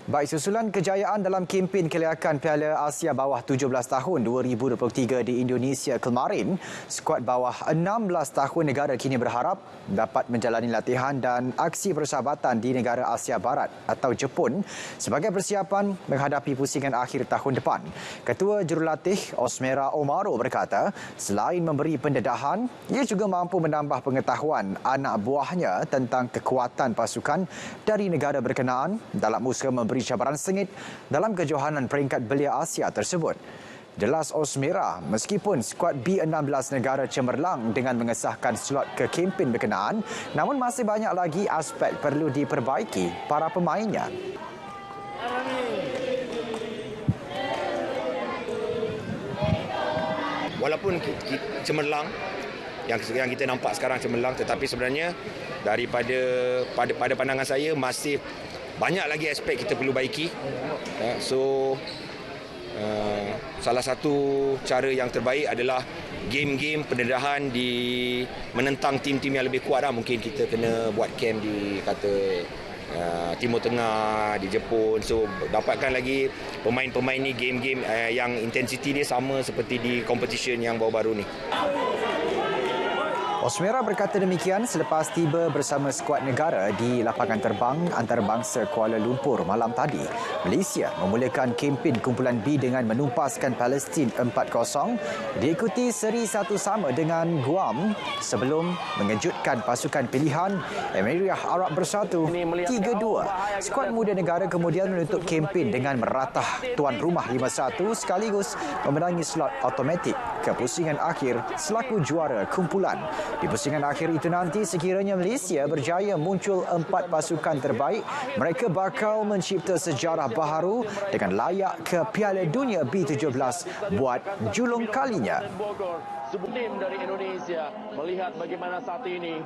Baik, susulan kejayaan dalam kempen kelayakan Piala Asia bawah 17 tahun 2023 di Indonesia kemarin, skuad bawah 16 tahun negara kini berharap dapat menjalani latihan dan aksi persahabatan di negara Asia Barat atau Jepun sebagai persiapan menghadapi pusingan akhir tahun depan. Ketua Jurulatih Osmera Omaro berkata, selain memberi pendedahan, ia juga mampu menambah pengetahuan anak buahnya tentang kekuatan pasukan dari negara berkenaan dalam usaha memberi cabaran sengit dalam kejohanan peringkat belia Asia tersebut. Jelas Osmera, meskipun skuad B16 negara cemerlang dengan mengesahkan slot ke kempen berkenaan, namun masih banyak lagi aspek perlu diperbaiki para pemainnya. Walaupun cemerlang, yang kita nampak sekarang cemerlang, tetapi sebenarnya daripada pada pandangan saya masih banyak lagi aspek kita perlu baiki. Salah satu cara yang terbaik adalah game-game pendedahan di menentang tim-tim yang lebih kuat. Mungkin kita kena buat camp di Timur Tengah, di Jepun. So dapatkan lagi pemain-pemain ni game-game yang intensiti dia sama seperti di competition yang baru-baru ni. Osmera berkata demikian selepas tiba bersama skuad negara di lapangan terbang antarabangsa Kuala Lumpur malam tadi. Malaysia memulakan kempen kumpulan B dengan menumpaskan Palestin 4-0, diikuti seri 1 sama dengan Guam sebelum mengejutkan pasukan pilihan Emirat Arab Bersatu 3-2. Skuad muda negara kemudian menutup kempen dengan meratah tuan rumah 5-1 sekaligus memenangi slot automatik ke pusingan akhir selaku juara kumpulan. Di pusingan akhir itu nanti, sekiranya Malaysia berjaya muncul 4 pasukan terbaik, mereka bakal mencipta sejarah baharu dengan layak ke Piala Dunia B17 buat julung kalinya. Tim dari Indonesia melihat bagaimana saat ini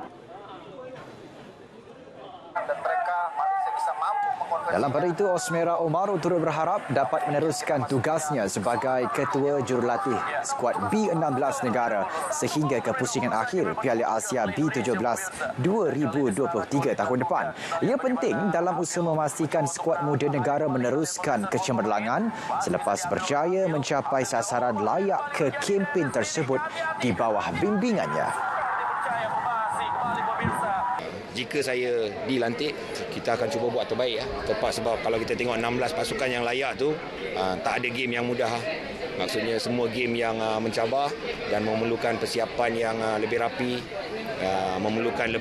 dan mereka Malaysia bisa mampu mengkonversi. Dalam pada itu, Osmera Omaro turut berharap dapat meneruskan tugasnya sebagai ketua jurulatih skuad B16 negara sehingga ke pusingan akhir Piala Asia B17 2023 tahun depan. Ia penting dalam usaha memastikan skuad muda negara meneruskan kecemerlangan selepas berjaya mencapai sasaran layak ke kempen tersebut di bawah bimbingannya. Jika saya dilantik, kita akan cuba buat terbaik. Tepat sebab kalau kita tengok 16 pasukan yang layak tu, tak ada game yang mudah. Maksudnya semua game yang mencabar dan memerlukan persiapan yang lebih rapi, memerlukan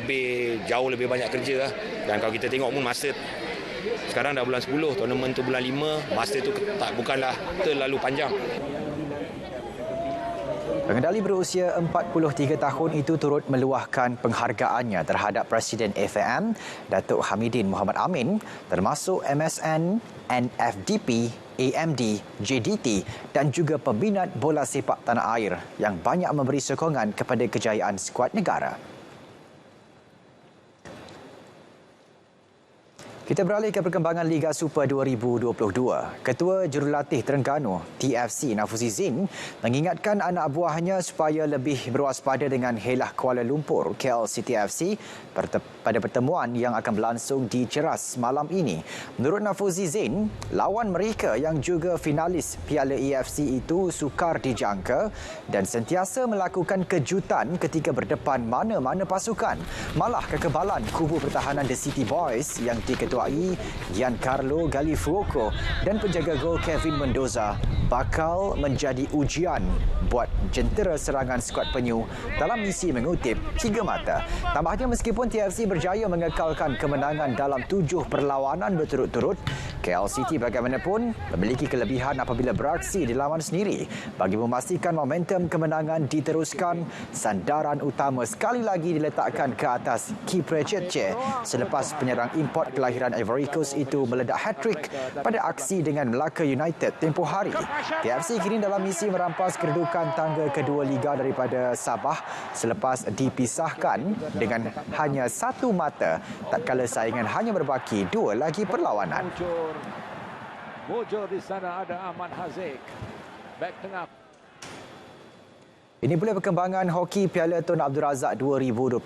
jauh lebih banyak kerja. Dan kalau kita tengok pun masa sekarang dah bulan 10, tournament tu bulan 5, masa tu bukanlah terlalu panjang. Pengendali berusia 43 tahun itu turut meluahkan penghargaannya terhadap Presiden FAM, Datuk Hamidin Mohamad Amin, termasuk MSN, NFDP, AMD, JDT dan juga peminat bola sepak tanah air yang banyak memberi sokongan kepada kejayaan skuad negara. Kita beralih ke perkembangan Liga Super 2022. Ketua Jurulatih Terengganu TFC Nafuzi Zin mengingatkan anak buahnya supaya lebih berwaspada dengan Helah Kuala Lumpur KL City FC pada pertemuan yang akan berlangsung di Ceras malam ini. Menurut Nafuzi Zin, lawan mereka yang juga finalis Piala AFC itu sukar dijangka dan sentiasa melakukan kejutan ketika berdepan mana-mana pasukan. Malah kekebalan kubu pertahanan The City Boys yang diketuai Giancarlo Gallifuoco dan penjaga gol Kevin Mendoza bakal menjadi ujian buat jentera serangan skuad penyu dalam misi mengutip 3 mata. Tambahnya, meskipun TFC berjaya mengekalkan kemenangan dalam 7 perlawanan berturut-turut. KL City bagaimanapun memiliki kelebihan apabila beraksi di lawan sendiri. Bagi memastikan momentum kemenangan diteruskan, sandaran utama sekali lagi diletakkan ke atas Kiprecece selepas penyerang import kelahiran Ivory Coast itu meledak hat-trick pada aksi dengan Melaka United tempoh hari. KFC kini dalam misi merampas kedudukan tangga kedua Liga daripada Sabah selepas dipisahkan dengan hanya 1 mata tatkala saingan hanya berbaki 2 lagi perlawanan. Mujur di sana ada Ahmad Haziq. Back tengah. Ini pula perkembangan hoki Piala Tun Abdul Razak 2022.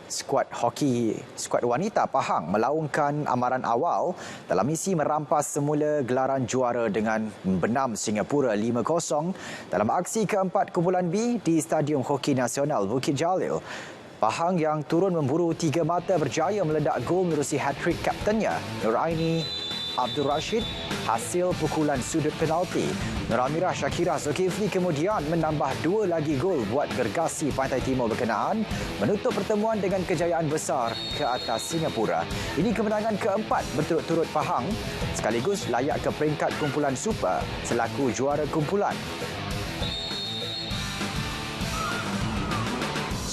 Skuad wanita Pahang melaungkan amaran awal dalam misi merampas semula gelaran juara dengan membenam Singapura 5-0 dalam aksi keempat kumpulan B di Stadium Hoki Nasional Bukit Jalil. Pahang yang turun memburu 3 mata berjaya meledak gol menerusi hat-trick kaptennya Nuraini Abdul Rashid hasil pukulan sudut penalti. Nur Amirah Shakira Zulkifli kemudian menambah 2 lagi gol buat gergasi Pantai Timur berkenaan menutup pertemuan dengan kejayaan besar ke atas Singapura. Ini kemenangan keempat berturut-turut Pahang sekaligus layak ke peringkat kumpulan super selaku juara kumpulan.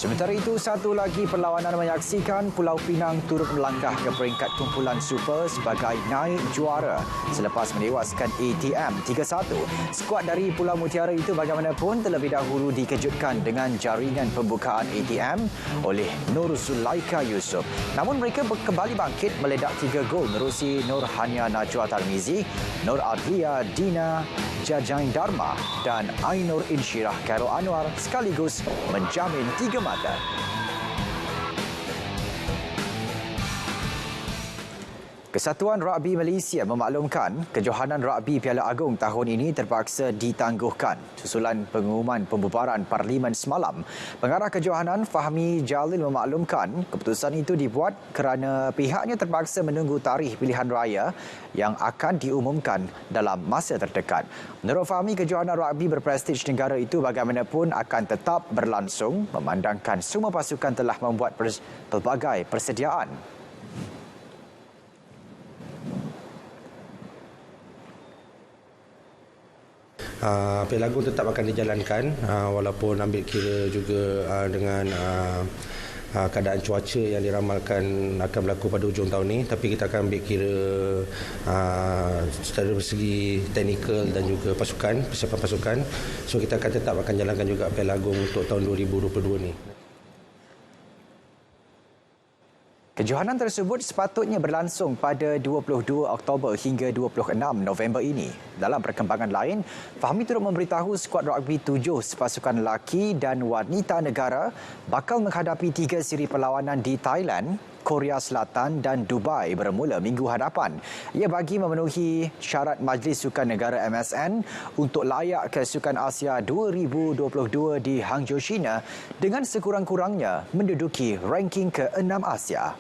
Sementara itu, satu lagi perlawanan menyaksikan Pulau Pinang turut melangkah ke peringkat kumpulan super sebagai naik juara selepas menewaskan ATM 3-1. Skuad dari Pulau Mutiara itu bagaimanapun terlebih dahulu dikejutkan dengan jaringan pembukaan ATM oleh Nur Zulaika Yusof. Namun mereka kembali bangkit meledak 3 gol menerusi Nur Hania Najwa Tarmizi, Nur Adlia Dina Jajain Dharma dan Ainur Insyirah Khairul Anwar sekaligus menjamin 3 mata. Kesatuan Rugby Malaysia memaklumkan kejohanan rugby Piala Agong tahun ini terpaksa ditangguhkan susulan pengumuman pembubaran Parlimen semalam. Pengarah kejohanan Fahmi Jalil memaklumkan keputusan itu dibuat kerana pihaknya terpaksa menunggu tarikh pilihan raya yang akan diumumkan dalam masa terdekat. Menurut Fahmi, kejohanan rugby berprestij negara itu bagaimanapun akan tetap berlangsung memandangkan semua pasukan telah membuat pelbagai persediaan. Piala Agong tetap akan dijalankan walaupun ambil kira juga dengan keadaan cuaca yang diramalkan akan berlaku pada hujung tahun ini, tapi kita akan ambil kira secara segi teknikal dan juga pasukan, persiapan pasukan. So kita akan tetap akan jalankan juga Piala Agong untuk tahun 2022 ni. Kejohanan tersebut sepatutnya berlangsung pada 22 Oktober hingga 26 November ini. Dalam perkembangan lain, Fahmi turut memberitahu skuad rugby 7 sepasukan lelaki dan wanita negara bakal menghadapi 3 siri perlawanan di Thailand, Korea Selatan dan Dubai bermula minggu hadapan. Ia bagi memenuhi syarat Majlis Sukan Negara MSN untuk layak ke Sukan Asia 2022 di Hangzhou, China dengan sekurang-kurangnya menduduki ranking ke-6 Asia.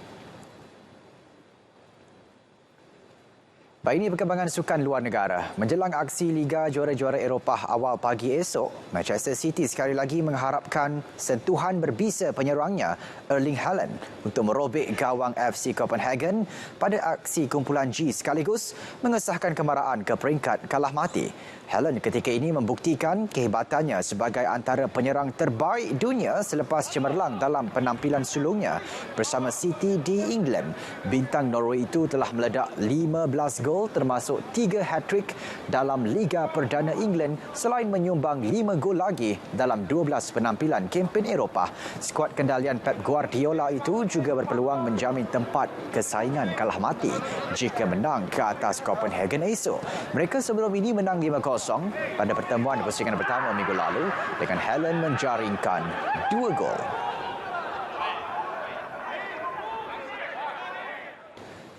Baik, ini perkembangan sukan luar negara. Menjelang aksi Liga Juara-Juara Eropah awal pagi esok, Manchester City sekali lagi mengharapkan sentuhan berbisa penyerangnya Erling Haaland untuk merobek gawang FC Copenhagen pada aksi kumpulan G sekaligus mengesahkan kemaraan ke peringkat kalah mati. Haaland ketika ini membuktikan kehebatannya sebagai antara penyerang terbaik dunia selepas cemerlang dalam penampilan sulungnya bersama City di England. Bintang Norway itu telah meledak 15 gol termasuk 3 hat-trick dalam Liga Perdana England selain menyumbang 5 gol lagi dalam 12 penampilan kempen Eropah. Skuad kendalian Pep Guardiola itu juga berpeluang menjamin tempat kesaingan kalah mati jika menang ke atas Copenhagen esok. Mereka sebelum ini menang 5-0 pada pertemuan pusingan pertama minggu lalu dengan Haaland menjaringkan 2 gol.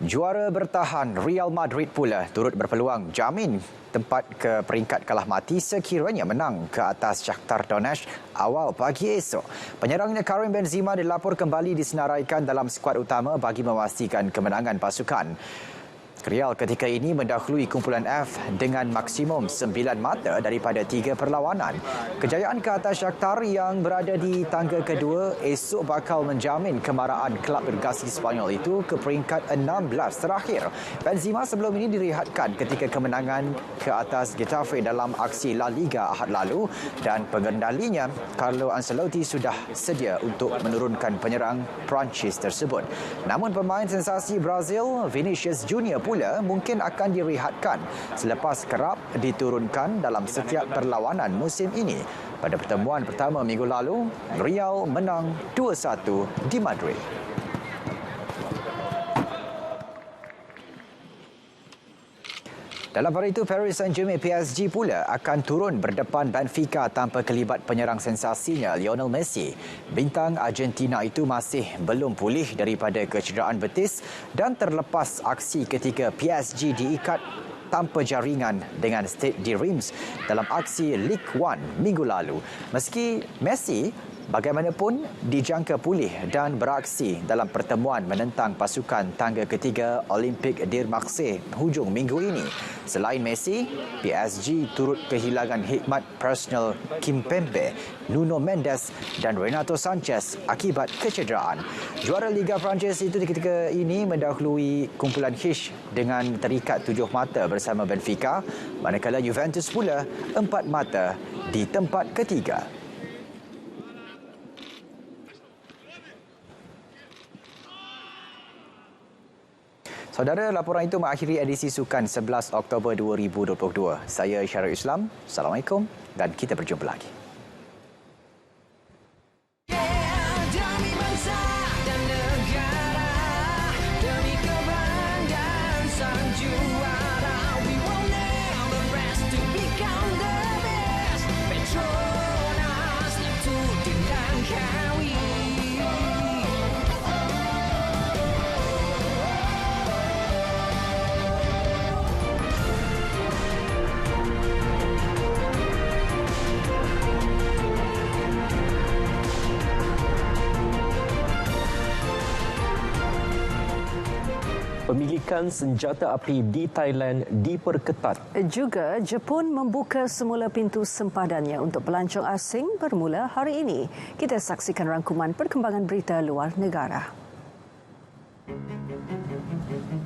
Juara bertahan Real Madrid pula turut berpeluang jamin tempat ke peringkat kalah mati sekiranya menang ke atas Shakhtar Donetsk awal pagi esok. Penyerangnya Karim Benzema dilapor kembali disenaraikan dalam skuad utama bagi memastikan kemenangan pasukan. Real ketika ini mendahului kumpulan F dengan maksimum 9 mata daripada 3 perlawanan. Kejayaan ke atas Shakhtar yang berada di tangga kedua esok bakal menjamin kemaraan kelab bergasi Sepanyol itu ke peringkat 16 terakhir. Benzema sebelum ini direhatkan ketika kemenangan ke atas Getafe dalam aksi La Liga Ahad lalu dan pengendalinya Carlo Ancelotti sudah sedia untuk menurunkan penyerang Perancis tersebut. Namun pemain sensasi Brazil Vinicius Junior pula mungkin akan direhatkan selepas kerap diturunkan dalam setiap perlawanan musim ini. Pada pertemuan pertama minggu lalu, Real menang 2-1 di Madrid. Dalam hari itu, Paris Saint-Germain PSG pula akan turun berdepan Benfica tanpa kelibat penyerang sensasinya Lionel Messi. Bintang Argentina itu masih belum pulih daripada kecederaan betis dan terlepas aksi ketika PSG diikat tanpa jaringan dengan Stade de Reims dalam aksi Ligue 1 minggu lalu. Meski Messi bagaimanapun dijangka pulih dan beraksi dalam pertemuan menentang pasukan tangga ketiga Olympique de Marseille hujung minggu ini. Selain Messi, PSG turut kehilangan hikmat personal Kimpembe, Nuno Mendes dan Renato Sanchez akibat kecederaan. Juara Liga Perancis itu ketika ini mendahului kumpulan H dengan terikat 7 mata bersama Benfica, manakala Juventus pula 4 mata di tempat ketiga. Saudara, laporan itu mengakhiri edisi Sukan 11 Oktober 2022. Saya Syarul Islam. Assalamualaikum dan kita berjumpa lagi. Pemilikan senjata api di Thailand diperketat. Juga Jepun membuka semula pintu sempadannya untuk pelancong asing bermula hari ini. Kita saksikan rangkuman perkembangan berita luar negara.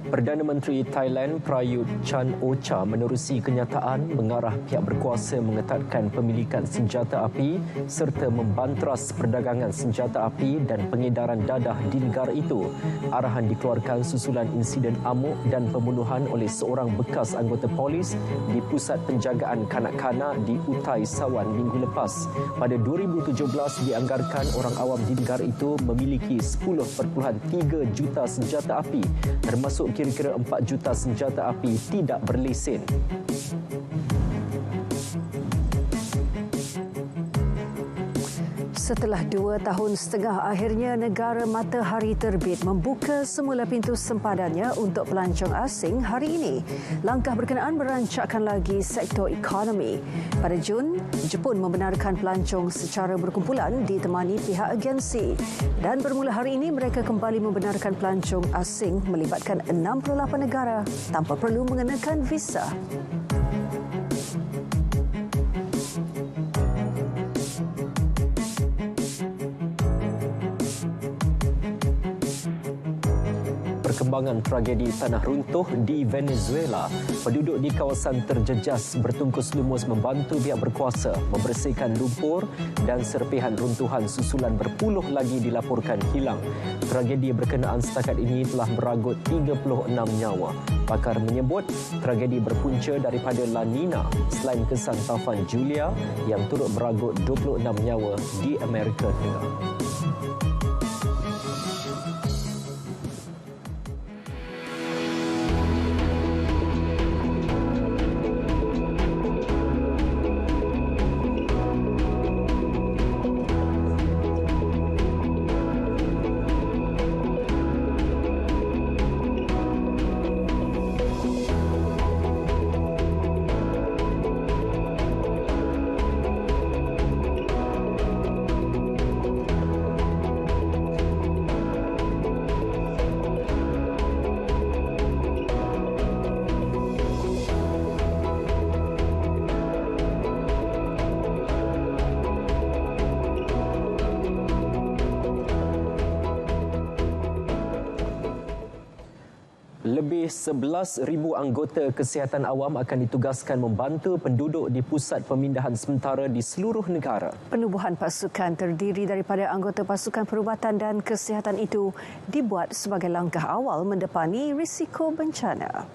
Perdana Menteri Thailand Prayut Chan-o-cha menerusi kenyataan mengarah pihak berkuasa mengetatkan pemilikan senjata api serta membantras perdagangan senjata api dan pengedaran dadah di negara itu. Arahan dikeluarkan susulan insiden amuk dan pembunuhan oleh seorang bekas anggota polis di Pusat Penjagaan Kanak-kanak di Utai Sawan minggu lepas. Pada 2017 dianggarkan orang awam di negara itu memiliki 10.3 juta senjata api, termasuk kira-kira 4 juta senjata api tidak berlesen. Setelah 2 tahun setengah, akhirnya negara matahari terbit membuka semula pintu sempadannya untuk pelancong asing hari ini. Langkah berkenaan merancakkan lagi sektor ekonomi. Pada Jun, Jepun membenarkan pelancong secara berkumpulan ditemani pihak agensi. Dan bermula hari ini, mereka kembali membenarkan pelancong asing melibatkan 68 negara tanpa perlu mengenakan visa. Perkembangan tragedi tanah runtuh di Venezuela. Penduduk di kawasan terjejas bertungkus lumus membantu pihak berkuasa membersihkan lumpur dan serpihan runtuhan susulan berpuluh lagi dilaporkan hilang. Tragedi berkenaan setakat ini telah meragut 36 nyawa. Pakar menyebut tragedi berpunca daripada La Nina selain kesan taufan Julia yang turut meragut 26 nyawa di Amerika Tengah. Lebih 11,000 anggota kesihatan awam akan ditugaskan membantu penduduk di pusat pemindahan sementara di seluruh negara. Penubuhan pasukan terdiri daripada anggota pasukan perubatan dan kesihatan itu dibuat sebagai langkah awal mendepani risiko bencana.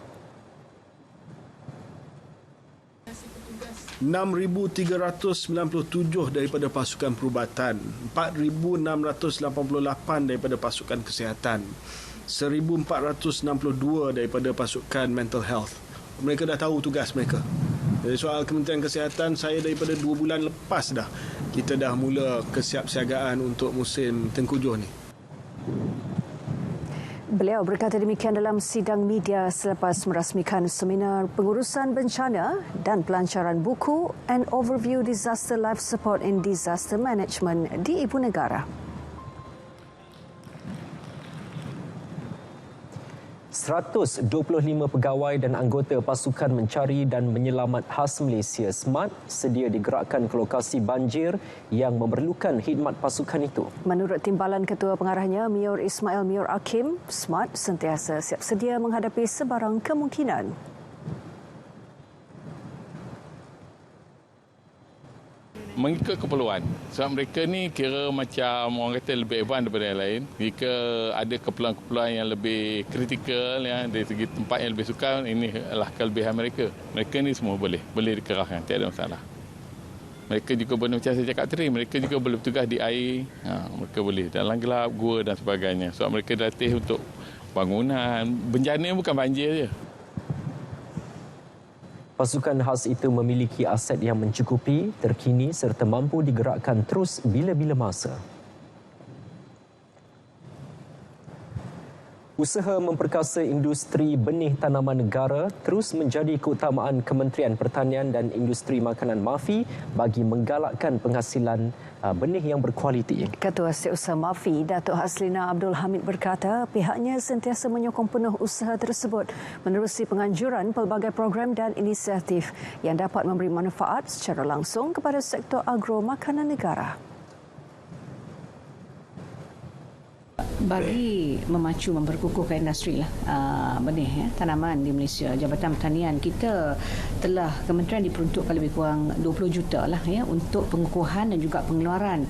6,397 daripada pasukan perubatan, 4,688 daripada pasukan kesihatan, 1,462 daripada pasukan mental health. Mereka dah tahu tugas mereka. Jadi soal Kementerian Kesihatan, saya daripada 2 bulan lepas dah kita dah mula kesiapsiagaan untuk musim tengkujuh ni. Beliau berkata demikian dalam sidang media selepas merasmikan seminar pengurusan bencana dan pelancaran buku An Overview Disaster Life Support in Disaster Management di Ibu Negara. 125 pegawai dan anggota pasukan mencari dan menyelamat khas Malaysia SMART sedia digerakkan ke lokasi banjir yang memerlukan khidmat pasukan itu. Menurut timbalan Ketua Pengarahnya, Mior Ismail Mior Akim, SMART sentiasa siap sedia menghadapi sebarang kemungkinan. Mengikut keperluan. Sebab mereka ni kira macam orang kata lebih advance daripada yang lain. Jika ada keperluan-keperluan yang lebih kritikal ya, dari segi tempat yang lebih sukar, ini adalah kelebihan mereka. Mereka ni semua boleh dikerahkan, tiada masalah. Mereka juga boleh, macam saya cakap tadi, mereka juga boleh bertugas di air. Mereka boleh dalam gelap, gua dan sebagainya. Sebab mereka dilatih untuk bangunan. Bencana bukan banjir je. Pasukan khas itu memiliki aset yang mencukupi, terkini serta mampu digerakkan terus bila-bila masa. Usaha memperkasa industri benih tanaman negara terus menjadi keutamaan Kementerian Pertanian dan Industri Makanan MAFI bagi menggalakkan penghasilan benih yang berkualiti. Ketua Setiausaha MAFI, Datuk Haslina Abdul Hamid berkata pihaknya sentiasa menyokong penuh usaha tersebut menerusi penganjuran pelbagai program dan inisiatif yang dapat memberi manfaat secara langsung kepada sektor agro makanan negara. Bagi memacu memperkukuhkan industri benih tanaman di Malaysia, Jabatan Pertanian kita telah kementerian diperuntukkan lebih kurang 20 juta untuk pengukuhan dan juga pengeluaran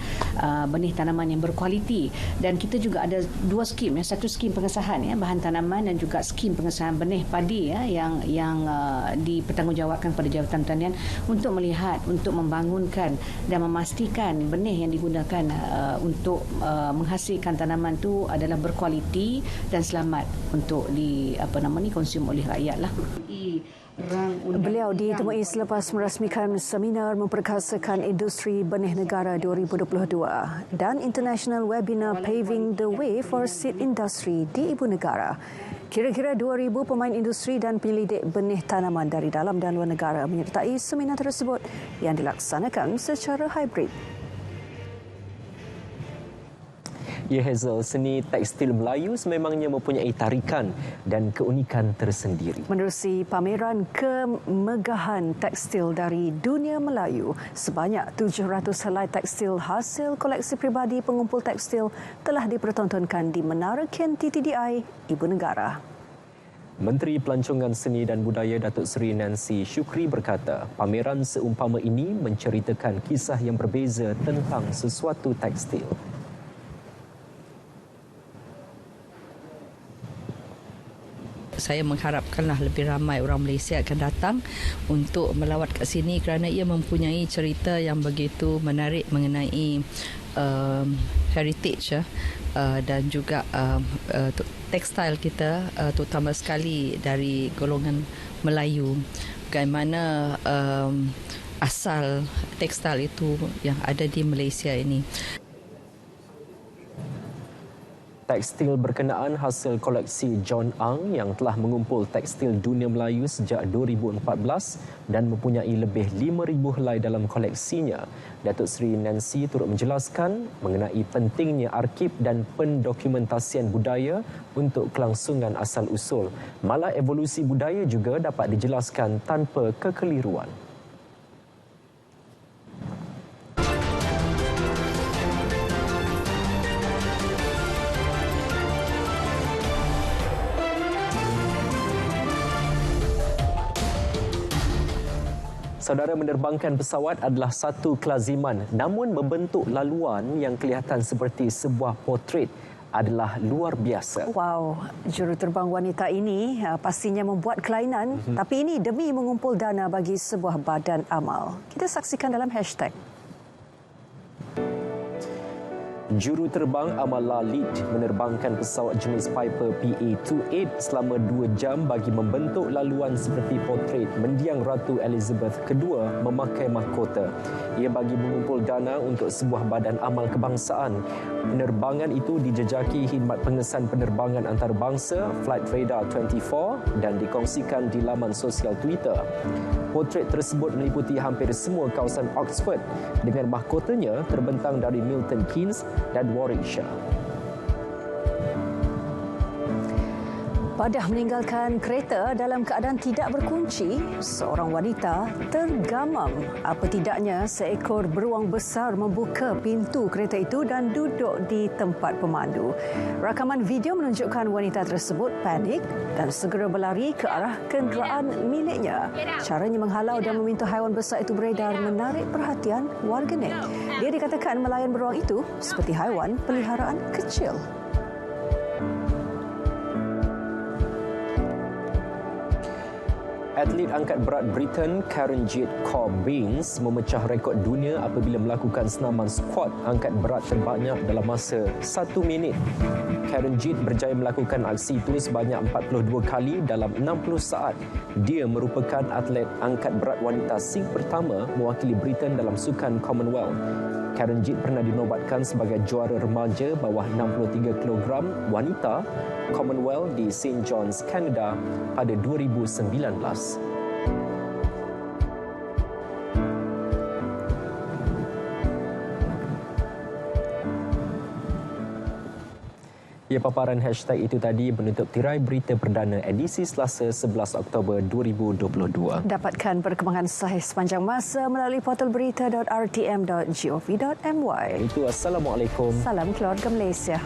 benih tanaman yang berkualiti, dan kita juga ada 2 skim, satu skim pengesahan bahan tanaman dan juga skim pengesahan benih padi yang dipertanggungjawabkan kepada Jabatan Pertanian untuk melihat, untuk membangunkan dan memastikan benih yang digunakan untuk menghasilkan tanaman itu adalah berkualiti dan selamat untuk konsum oleh rakyat lah. Beliau ditemui selepas merasmikan seminar memperkasakan industri benih negara 2022 dan International Webinar Paving the Way for Seed Industry di Ibu Negara. Kira-kira 2,000 pemain industri dan penyelidik benih tanaman dari dalam dan luar negara menyertai seminar tersebut yang dilaksanakan secara hybrid. Ya, Hazel, seni tekstil Melayu sememangnya mempunyai tarikan dan keunikan tersendiri. Menerusi pameran kemegahan tekstil dari dunia Melayu, sebanyak 700 helai tekstil hasil koleksi pribadi pengumpul tekstil telah dipertontonkan di Menara Ken TTDI, Ibu Negara. Menteri Pelancongan Seni dan Budaya Datuk Seri Nancy Shukri berkata, pameran seumpama ini menceritakan kisah yang berbeza tentang sesuatu tekstil. Saya mengharapkanlah lebih ramai orang Malaysia akan datang untuk melawat ke sini kerana ia mempunyai cerita yang begitu menarik mengenai heritage dan juga tekstil kita, terutama sekali dari golongan Melayu. Bagaimana asal tekstil itu yang ada di Malaysia ini. Tekstil berkenaan hasil koleksi John Ang yang telah mengumpul tekstil dunia Melayu sejak 2014 dan mempunyai lebih 5,000 helai dalam koleksinya. Datuk Seri Nancy turut menjelaskan mengenai pentingnya arsip dan pendokumentasian budaya untuk kelangsungan asal-usul. Malah evolusi budaya juga dapat dijelaskan tanpa kekeliruan. Saudara, menerbangkan pesawat adalah satu kelaziman, namun membentuk laluan yang kelihatan seperti sebuah potret adalah luar biasa. Wow, juruterbang wanita ini pastinya membuat kelainan, tapi ini demi mengumpul dana bagi sebuah badan amal. Kita saksikan dalam hashtag. Juruterbang Amala Lid menerbangkan pesawat jenis Piper PA-28 selama 2 jam bagi membentuk laluan seperti potret mendiang Ratu Elizabeth II memakai mahkota. Ia bagi mengumpul dana untuk sebuah badan amal kebangsaan. Penerbangan itu dijejaki khidmat pengesan penerbangan antarabangsa Flight Radar 24 dan dikongsikan di laman sosial Twitter. Potret tersebut meliputi hampir semua kawasan Oxford dengan mahkotanya terbentang dari Milton Keynes dan Warwickshire. Padah meninggalkan kereta dalam keadaan tidak berkunci, seorang wanita tergamam. Apa tidaknya, seekor beruang besar membuka pintu kereta itu dan duduk di tempat pemandu. Rakaman video menunjukkan wanita tersebut panik dan segera berlari ke arah kenderaan miliknya. Caranya menghalau dan meminta haiwan besar itu beredar menarik perhatian warganet. Dia dikatakan melayan beruang itu seperti haiwan peliharaan kecil. Atlet angkat berat Britain Karen Jade Corbins memecah rekod dunia apabila melakukan senaman squat angkat berat terbanyak dalam masa 1 minit. Karen Jade berjaya melakukan aksi itu sebanyak 42 kali dalam 60 saat. Dia merupakan atlet angkat berat wanita Sikh pertama mewakili Britain dalam sukan Commonwealth. Karen Jade pernah dinobatkan sebagai juara remaja bawah 63 kg wanita Commonwealth di St. John's, Canada pada 2019. Ya, paparan hashtag itu tadi menutup tirai berita perdana edisi Selasa 11 Oktober 2022. Dapatkan perkembangan sahih sepanjang masa melalui portal berita.rtm.gov.my. Itu Assalamualaikum. Salam keluarga Malaysia.